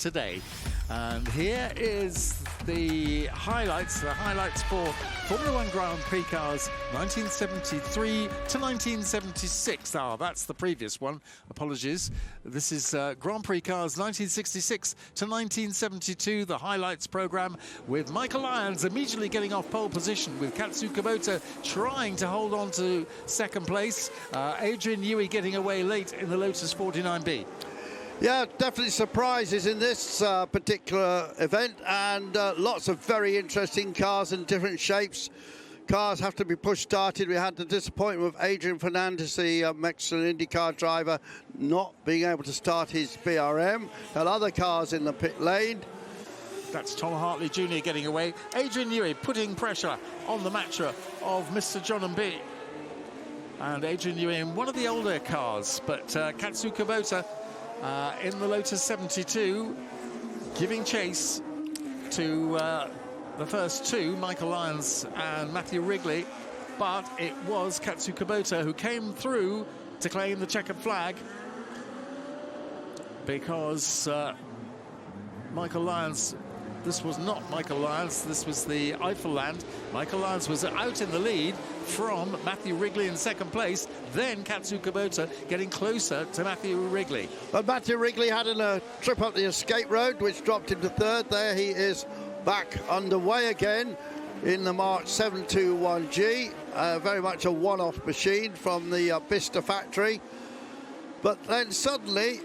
today. And here is the highlights for Formula One Grand Prix cars 1973 to 1976. Ah, that's the previous one. Apologies. This is Grand Prix cars 1966 to 1972, the highlights program, with Michael Lyons immediately getting off pole position, with Katsu Kubota trying to hold on to second place. Adrian Newey getting away late in the Lotus 49B. Yeah, definitely surprises in this particular event, and lots of very interesting cars in different shapes. Cars have to be push-started. We had the disappointment of Adrian Fernandez, the Mexican IndyCar driver, not being able to start his BRM. Had other cars in the pit lane. That's Tom Hartley Jr. getting away. Adrian Newey putting pressure on the Matra of Mr. John and B. And Adrian Newey in one of the older cars, but Katsu Kubota in the Lotus 72, giving chase to the first two, Michael Lyons and Matthew Wrigley, but it was Katsu Kubota who came through to claim the checkered flag, because Michael Lyons, this was not Michael Lyons, this was the Eifelland. Michael Lyons was out in the lead from Matthew Wrigley in second place, then Katsu Kubota getting closer to Matthew Wrigley. But Matthew Wrigley had a trip up the escape road, which dropped him to third. There he is back underway again in the March 721G. Very much a one-off machine from the Bicester factory. But then suddenly,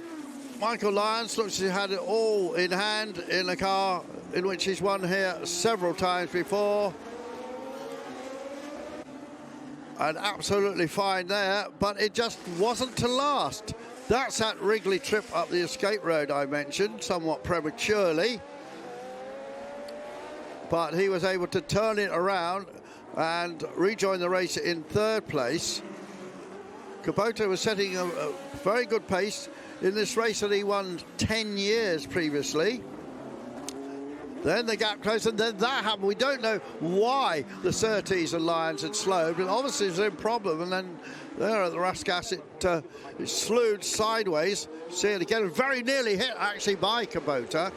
Michael Lyons looks as if he had it all in hand in a car in which he's won here several times before. And absolutely fine there, but it just wasn't to last. That's that Wrigley trip up the escape road I mentioned, somewhat prematurely. But he was able to turn it around and rejoin the race in third place. Kubota was setting a very good pace in this race that he won 10 years previously. Then the gap closed, and then that happened. We don't know why the Surtees and Lyons had slowed, but obviously it was a problem. And then there at the Rascasse, it slewed sideways. See it again, very nearly hit actually by Kubota.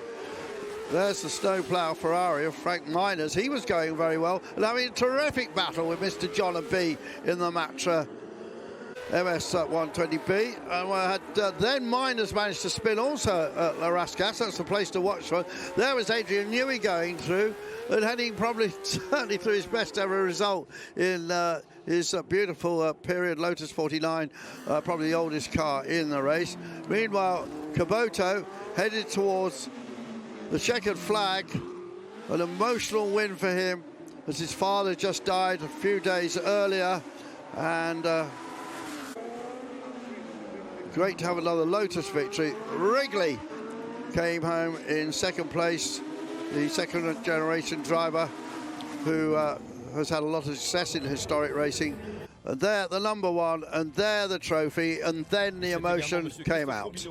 There's the snowplow Ferrari of Frank Miners. He was going very well and having a terrific battle with Mr. John and B in the Matra MS 120B, and then Miners managed to spin also at La Rascasse. That's the place to watch for. There was Adrian Newey going through and heading certainly through his best ever result in his beautiful period Lotus 49, probably the oldest car in the race. Meanwhile, Kubota headed towards the checkered flag, an emotional win for him as his father just died a few days earlier, and great to have another Lotus victory. Wrigley came home in second place, the second generation driver who has had a lot of success in historic racing. And there the number one, and there the trophy, and then the emotion came out.